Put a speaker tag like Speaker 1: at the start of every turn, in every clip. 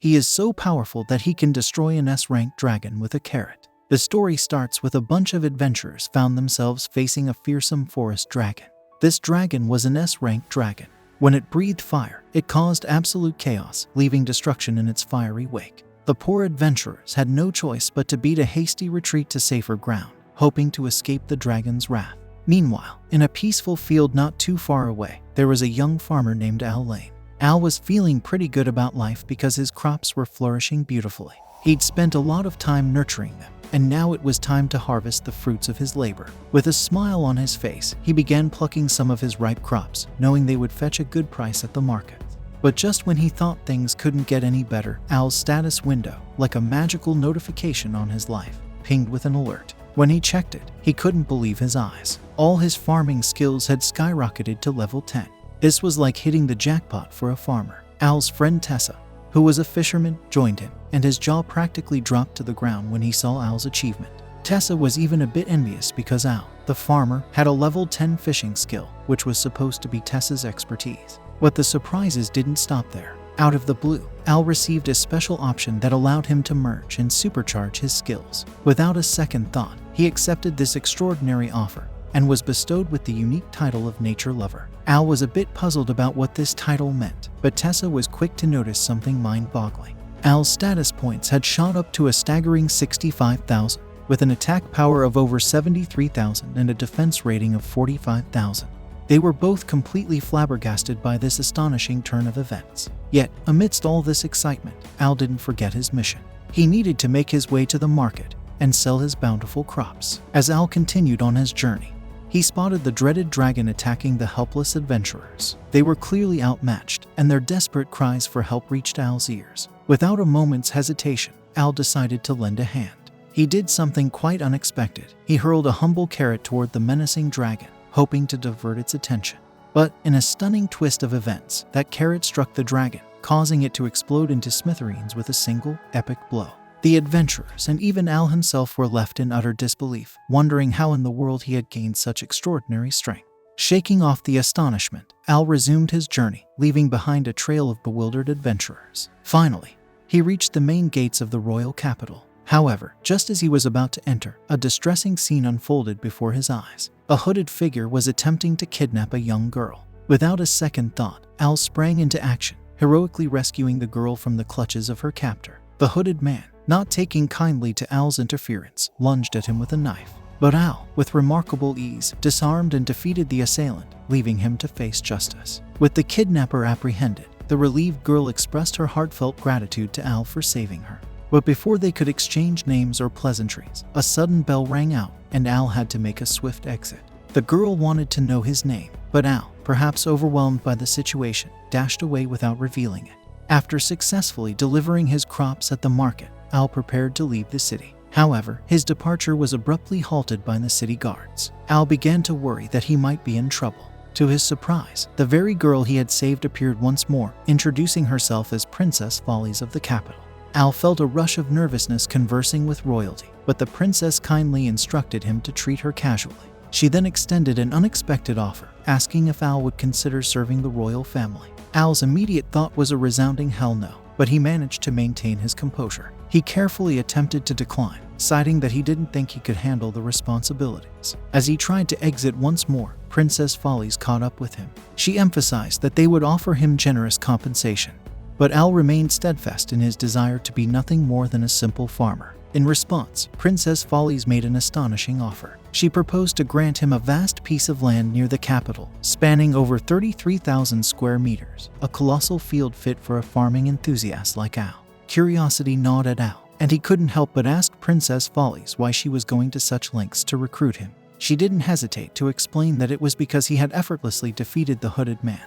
Speaker 1: He is so powerful that he can destroy an S-rank dragon with a carrot. The story starts with a bunch of adventurers found themselves facing a fearsome forest dragon. This dragon was an S-rank dragon. When it breathed fire, it caused absolute chaos, leaving destruction in its fiery wake. The poor adventurers had no choice but to beat a hasty retreat to safer ground, hoping to escape the dragon's wrath. Meanwhile, in a peaceful field not too far away, there was a young farmer named Al Lane. Al was feeling pretty good about life because his crops were flourishing beautifully. He'd spent a lot of time nurturing them, and now it was time to harvest the fruits of his labor. With a smile on his face, he began plucking some of his ripe crops, knowing they would fetch a good price at the market. But just when he thought things couldn't get any better, Al's status window, like a magical notification on his life, pinged with an alert. When he checked it, he couldn't believe his eyes. All his farming skills had skyrocketed to level 10. This was like hitting the jackpot for a farmer. Al's friend Tessa, who was a fisherman, joined him, and his jaw practically dropped to the ground when he saw Al's achievement. Tessa was even a bit envious because Al, the farmer, had a level 10 fishing skill, which was supposed to be Tessa's expertise. But the surprises didn't stop there. Out of the blue, Al received a special option that allowed him to merge and supercharge his skills. Without a second thought, he accepted this extraordinary offer and was bestowed with the unique title of Nature Lover. Al was a bit puzzled about what this title meant, but Tessa was quick to notice something mind-boggling. Al's status points had shot up to a staggering 65,000, with an attack power of over 73,000 and a defense rating of 45,000. They were both completely flabbergasted by this astonishing turn of events. Yet, amidst all this excitement, Al didn't forget his mission. He needed to make his way to the market and sell his bountiful crops. As Al continued on his journey, he spotted the dreaded dragon attacking the helpless adventurers. They were clearly outmatched, and their desperate cries for help reached Al's ears. Without a moment's hesitation, Al decided to lend a hand. He did something quite unexpected. He hurled a humble carrot toward the menacing dragon, hoping to divert its attention. But in a stunning twist of events, that carrot struck the dragon, causing it to explode into smithereens with a single, epic blow. The adventurers and even Al himself were left in utter disbelief, wondering how in the world he had gained such extraordinary strength. Shaking off the astonishment, Al resumed his journey, leaving behind a trail of bewildered adventurers. Finally, he reached the main gates of the royal capital. However, just as he was about to enter, a distressing scene unfolded before his eyes. A hooded figure was attempting to kidnap a young girl. Without a second thought, Al sprang into action, heroically rescuing the girl from the clutches of her captor. The hooded man, not taking kindly to Al's interference, lunged at him with a knife. But Al, with remarkable ease, disarmed and defeated the assailant, leaving him to face justice. With the kidnapper apprehended, the relieved girl expressed her heartfelt gratitude to Al for saving her. But before they could exchange names or pleasantries, a sudden bell rang out, and Al had to make a swift exit. The girl wanted to know his name, but Al, perhaps overwhelmed by the situation, dashed away without revealing it. After successfully delivering his crops at the market, Al prepared to leave the city. However, his departure was abruptly halted by the city guards. Al began to worry that he might be in trouble. To his surprise, the very girl he had saved appeared once more, introducing herself as Princess Follies of the capital. Al felt a rush of nervousness conversing with royalty, but the princess kindly instructed him to treat her casually. She then extended an unexpected offer, asking if Al would consider serving the royal family. Al's immediate thought was a resounding hell no, but he managed to maintain his composure. He carefully attempted to decline, citing that he didn't think he could handle the responsibilities. As he tried to exit once more, Princess Follies caught up with him. She emphasized that they would offer him generous compensation. But Al remained steadfast in his desire to be nothing more than a simple farmer. In response, Princess Follies made an astonishing offer. She proposed to grant him a vast piece of land near the capital, spanning over 33,000 square meters, a colossal field fit for a farming enthusiast like Al. Curiosity gnawed at Al, and he couldn't help but ask Princess Follies why she was going to such lengths to recruit him. She didn't hesitate to explain that it was because he had effortlessly defeated the hooded man,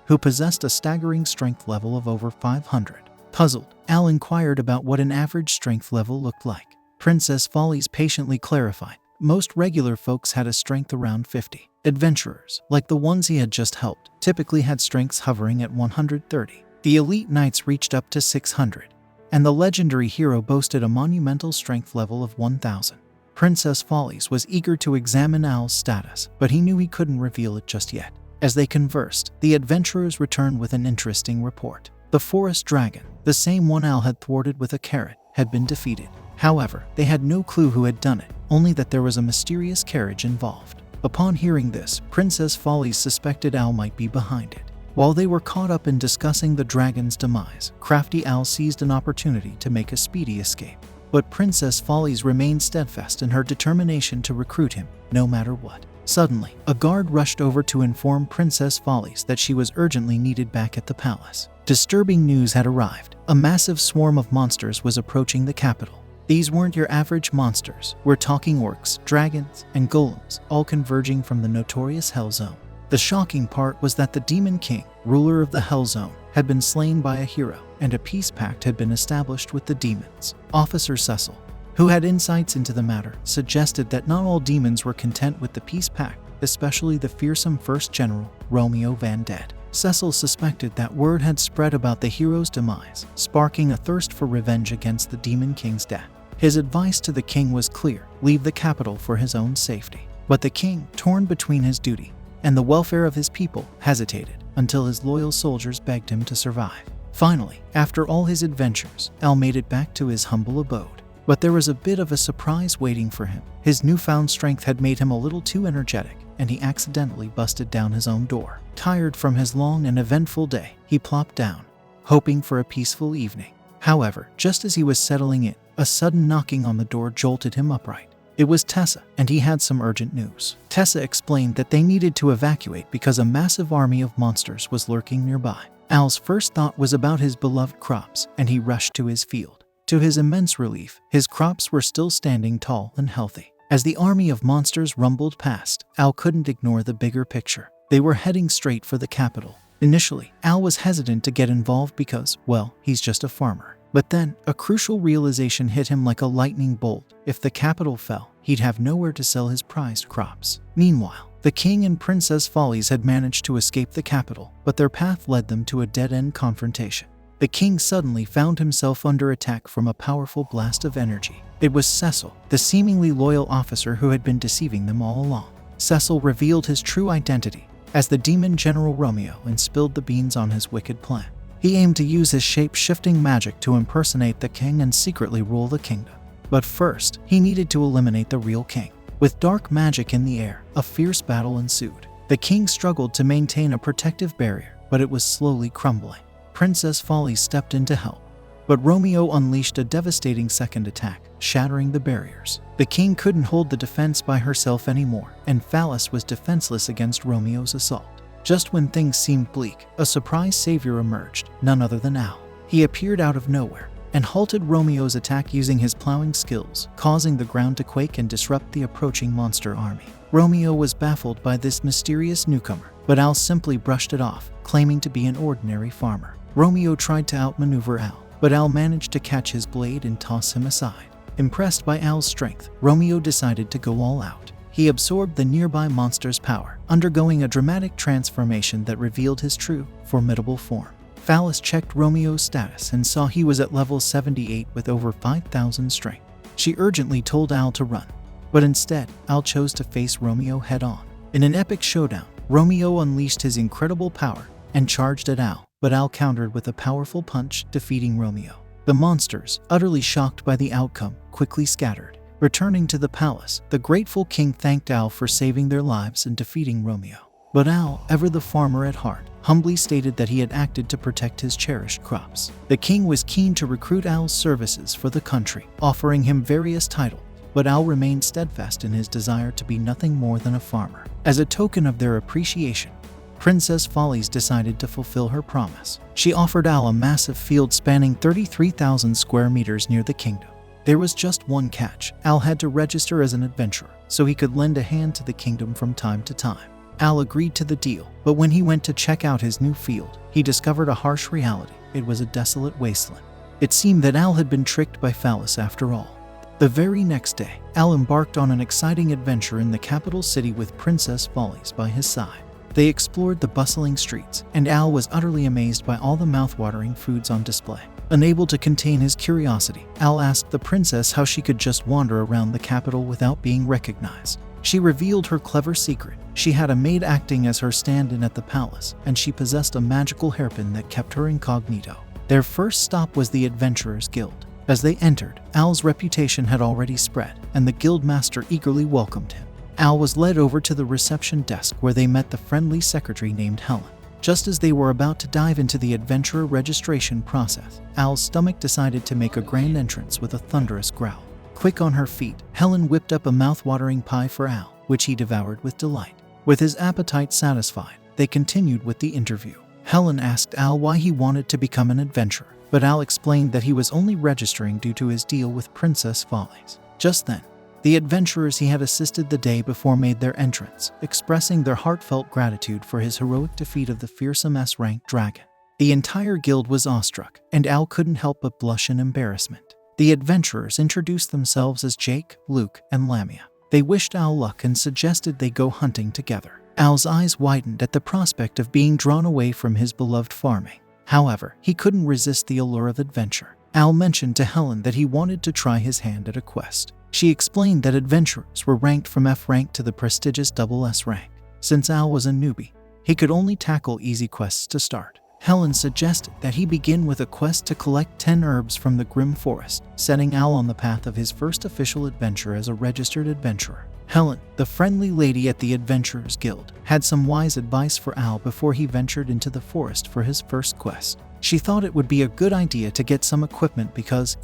Speaker 1: who possessed a staggering strength level of over 500. Puzzled, Al inquired about what an average strength level looked like. Princess Follies patiently clarified, most regular folks had a strength around 50. Adventurers, like the ones he had just helped, typically had strengths hovering at 130. The elite knights reached up to 600, and the legendary hero boasted a monumental strength level of 1000. Princess Follies was eager to examine Al's status, but he knew he couldn't reveal it just yet. As they conversed, the adventurers returned with an interesting report. The forest dragon, the same one Al had thwarted with a carrot, had been defeated. However, they had no clue who had done it, only that there was a mysterious carriage involved. Upon hearing this, Princess Follies suspected Al might be behind it. While they were caught up in discussing the dragon's demise, crafty Al seized an opportunity to make a speedy escape. But Princess Follies remained steadfast in her determination to recruit him, no matter what. Suddenly, a guard rushed over to inform Princess Follies that she was urgently needed back at the palace. Disturbing news had arrived. A massive swarm of monsters was approaching the capital. These weren't your average monsters. We're talking orcs, dragons, and golems, all converging from the notorious Hell Zone. The shocking part was that the Demon King, ruler of the Hell Zone, had been slain by a hero, and a peace pact had been established with the demons. Officer Cecil, who had insights into the matter, suggested that not all demons were content with the peace pact, especially the fearsome first general, Romeo Van Dead. Cecil suspected that word had spread about the hero's demise, sparking a thirst for revenge against the Demon King's death. His advice to the king was clear: leave the capital for his own safety. But the king, torn between his duty and the welfare of his people, hesitated until his loyal soldiers begged him to survive. Finally, after all his adventures, Al made it back to his humble abode. But there was a bit of a surprise waiting for him. His newfound strength had made him a little too energetic, and he accidentally busted down his own door. Tired from his long and eventful day, he plopped down, hoping for a peaceful evening. However, just as he was settling in, a sudden knocking on the door jolted him upright. It was Tessa, and he had some urgent news. Tessa explained that they needed to evacuate because a massive army of monsters was lurking nearby. Al's first thought was about his beloved crops, and he rushed to his field. To his immense relief, his crops were still standing tall and healthy. As the army of monsters rumbled past, Al couldn't ignore the bigger picture. They were heading straight for the capital. Initially, Al was hesitant to get involved because, well, he's just a farmer. But then, a crucial realization hit him like a lightning bolt. If the capital fell, he'd have nowhere to sell his prized crops. Meanwhile, the king and Princess Follies had managed to escape the capital, but their path led them to a dead-end confrontation. The king suddenly found himself under attack from a powerful blast of energy. It was Cecil, the seemingly loyal officer who had been deceiving them all along. Cecil revealed his true identity as the demon General Romeo and spilled the beans on his wicked plan. He aimed to use his shape-shifting magic to impersonate the king and secretly rule the kingdom. But first, he needed to eliminate the real king. With dark magic in the air, a fierce battle ensued. The king struggled to maintain a protective barrier, but it was slowly crumbling. Princess Follies stepped in to help, but Romeo unleashed a devastating second attack, shattering the barriers. The king couldn't hold the defense by herself anymore, and Phallus was defenseless against Romeo's assault. Just when things seemed bleak, a surprise savior emerged, none other than Al. He appeared out of nowhere and halted Romeo's attack using his plowing skills, causing the ground to quake and disrupt the approaching monster army. Romeo was baffled by this mysterious newcomer, but Al simply brushed it off, claiming to be an ordinary farmer. Romeo tried to outmaneuver Al, but Al managed to catch his blade and toss him aside. Impressed by Al's strength, Romeo decided to go all out. He absorbed the nearby monster's power, undergoing a dramatic transformation that revealed his true, formidable form. Phallus checked Romeo's status and saw he was at level 78 with over 5,000 strength. She urgently told Al to run, but instead, Al chose to face Romeo head-on. In an epic showdown, Romeo unleashed his incredible power and charged at Al, but Al countered with a powerful punch, defeating Romeo. The monsters, utterly shocked by the outcome, quickly scattered. Returning to the palace, the grateful king thanked Al for saving their lives and defeating Romeo. But Al, ever the farmer at heart, humbly stated that he had acted to protect his cherished crops. The king was keen to recruit Al's services for the country, offering him various titles, but Al remained steadfast in his desire to be nothing more than a farmer. As a token of their appreciation, Princess Follies decided to fulfill her promise. She offered Al a massive field spanning 33,000 square meters near the kingdom. There was just one catch: Al had to register as an adventurer, so he could lend a hand to the kingdom from time to time. Al agreed to the deal, but when he went to check out his new field, he discovered a harsh reality. It was a desolate wasteland. It seemed that Al had been tricked by Phallus after all. The very next day, Al embarked on an exciting adventure in the capital city with Princess Follies by his side. They explored the bustling streets, and Al was utterly amazed by all the mouth-watering foods on display. Unable to contain his curiosity, Al asked the princess how she could just wander around the capital without being recognized. She revealed her clever secret. She had a maid acting as her stand-in at the palace, and she possessed a magical hairpin that kept her incognito. Their first stop was the Adventurers Guild. As they entered, Al's reputation had already spread, and the guildmaster eagerly welcomed him. Al was led over to the reception desk where they met the friendly secretary named Helen. Just as they were about to dive into the adventurer registration process, Al's stomach decided to make a grand entrance with a thunderous growl. Quick on her feet, Helen whipped up a mouth-watering pie for Al, which he devoured with delight. With his appetite satisfied, they continued with the interview. Helen asked Al why he wanted to become an adventurer, but Al explained that he was only registering due to his deal with Princess Follies. Just then, the adventurers he had assisted the day before made their entrance, expressing their heartfelt gratitude for his heroic defeat of the fearsome S-rank dragon. The entire guild was awestruck, and Al couldn't help but blush in embarrassment. The adventurers introduced themselves as Jake, Luke, and Lamia. They wished Al luck and suggested they go hunting together. Al's eyes widened at the prospect of being drawn away from his beloved farming. However, he couldn't resist the allure of adventure. Al mentioned to Helen that he wanted to try his hand at a quest. She explained that adventurers were ranked from F rank to the prestigious double S rank. Since Al was a newbie, he could only tackle easy quests to start. Helen suggested that he begin with a quest to collect 10 herbs from the Grim Forest, setting Al on the path of his first official adventure as a registered adventurer. Helen, the friendly lady at the Adventurers Guild, had some wise advice for Al before he ventured into the forest for his first quest. She thought it would be a good idea to get some equipment because,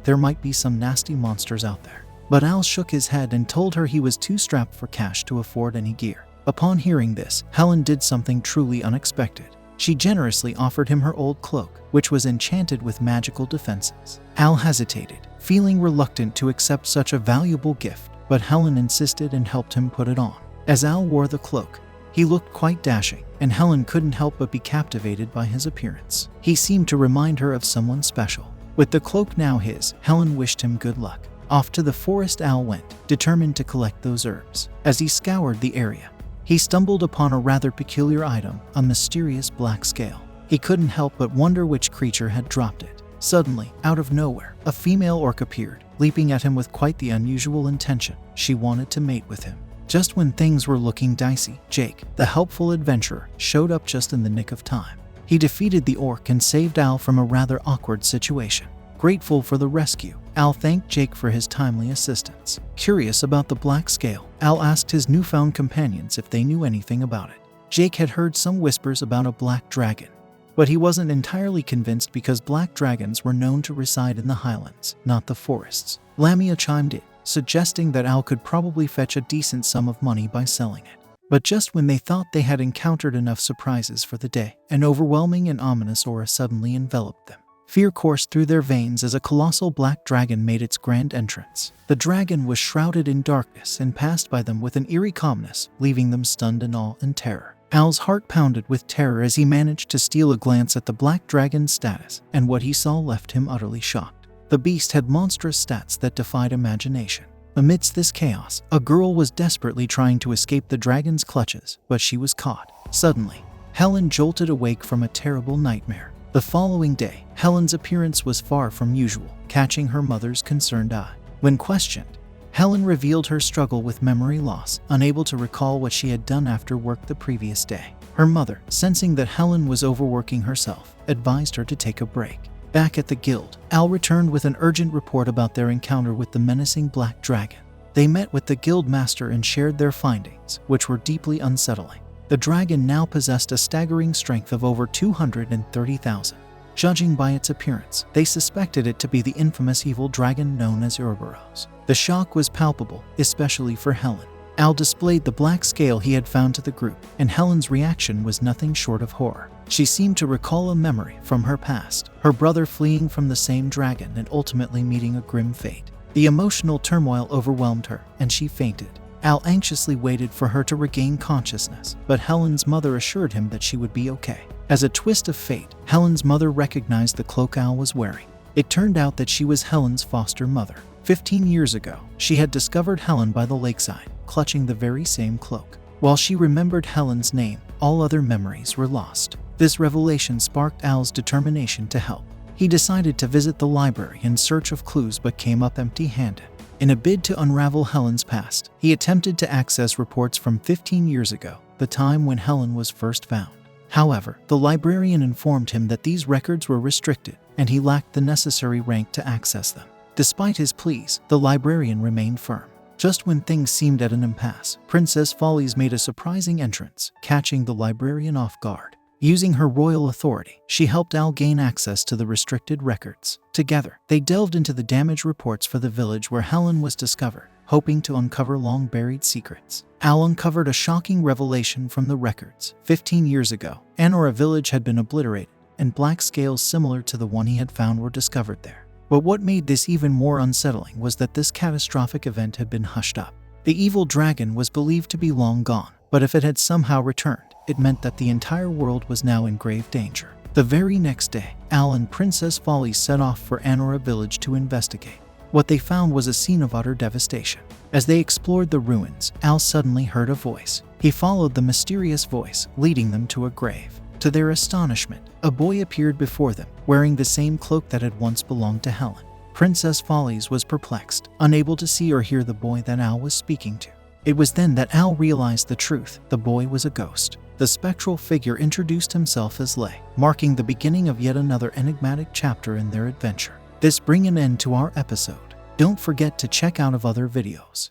Speaker 1: there might be some nasty monsters out there. But Al shook his head and told her he was too strapped for cash to afford any gear. Upon hearing this, Helen did something truly unexpected. She generously offered him her old cloak, which was enchanted with magical defenses. Al hesitated, feeling reluctant to accept such a valuable gift, but Helen insisted and helped him put it on. As Al wore the cloak, he looked quite dashing, and Helen couldn't help but be captivated by his appearance. He seemed to remind her of someone special. With the cloak now his, Helen wished him good luck. Off to the forest Al went, determined to collect those herbs. As he scoured the area, he stumbled upon a rather peculiar item, a mysterious black scale. He couldn't help but wonder which creature had dropped it. Suddenly, out of nowhere, a female orc appeared, leaping at him with quite the unusual intention. She wanted to mate with him. Just when things were looking dicey, Jake, the helpful adventurer, showed up just in the nick of time. He defeated the orc and saved Al from a rather awkward situation. Grateful for the rescue, Al thanked Jake for his timely assistance. Curious about the black scale, Al asked his newfound companions if they knew anything about it. Jake had heard some whispers about a black dragon, but he wasn't entirely convinced because black dragons were known to reside in the highlands, not the forests. Lamia chimed in, suggesting that Al could probably fetch a decent sum of money by selling it. But just when they thought they had encountered enough surprises for the day, an overwhelming and ominous aura suddenly enveloped them. Fear coursed through their veins as a colossal black dragon made its grand entrance. The dragon was shrouded in darkness and passed by them with an eerie calmness, leaving them stunned in awe and terror. Al's heart pounded with terror as he managed to steal a glance at the black dragon's status, and what he saw left him utterly shocked. The beast had monstrous stats that defied imagination. Amidst this chaos, a girl was desperately trying to escape the dragon's clutches, but she was caught. Suddenly, Helen jolted awake from a terrible nightmare. The following day, Helen's appearance was far from usual, catching her mother's concerned eye. When questioned, Helen revealed her struggle with memory loss, unable to recall what she had done after work the previous day. Her mother, sensing that Helen was overworking herself, advised her to take a break. Back at the guild, Al returned with an urgent report about their encounter with the menacing black dragon. They met with the guild master and shared their findings, which were deeply unsettling. The dragon now possessed a staggering strength of over 230,000. Judging by its appearance, they suspected it to be the infamous evil dragon known as Ouroboros. The shock was palpable, especially for Helen. Al displayed the black scale he had found to the group, and Helen's reaction was nothing short of horror. She seemed to recall a memory from her past, her brother fleeing from the same dragon and ultimately meeting a grim fate. The emotional turmoil overwhelmed her, and she fainted. Al anxiously waited for her to regain consciousness, but Helen's mother assured him that she would be okay. As a twist of fate, Helen's mother recognized the cloak Al was wearing. It turned out that she was Helen's foster mother. 15 years ago, she had discovered Helen by the lakeside, clutching the very same cloak. While she remembered Helen's name, all other memories were lost. This revelation sparked Al's determination to help. He decided to visit the library in search of clues but came up empty-handed. In a bid to unravel Helen's past, he attempted to access reports from 15 years ago, the time when Helen was first found. However, the librarian informed him that these records were restricted, and he lacked the necessary rank to access them. Despite his pleas, the librarian remained firm. Just when things seemed at an impasse, Princess Follies made a surprising entrance, catching the librarian off guard. Using her royal authority, she helped Al gain access to the restricted records. Together, they delved into the damage reports for the village where Helen was discovered, hoping to uncover long-buried secrets. Al uncovered a shocking revelation from the records. 15 years ago, Anora village had been obliterated, and black scales similar to the one he had found were discovered there. But what made this even more unsettling was that this catastrophic event had been hushed up. The evil dragon was believed to be long gone, but if it had somehow returned, it meant that the entire world was now in grave danger. The very next day, Al and Princess Follies set off for Anora village to investigate. What they found was a scene of utter devastation. As they explored the ruins, Al suddenly heard a voice. He followed the mysterious voice, leading them to a grave. To their astonishment, a boy appeared before them, wearing the same cloak that had once belonged to Helen. Princess Follies was perplexed, unable to see or hear the boy that Al was speaking to. It was then that Al realized the truth. The boy was a ghost. The spectral figure introduced himself as Lei, marking the beginning of yet another enigmatic chapter in their adventure. This brings an end to our episode. Don't forget to check out other videos.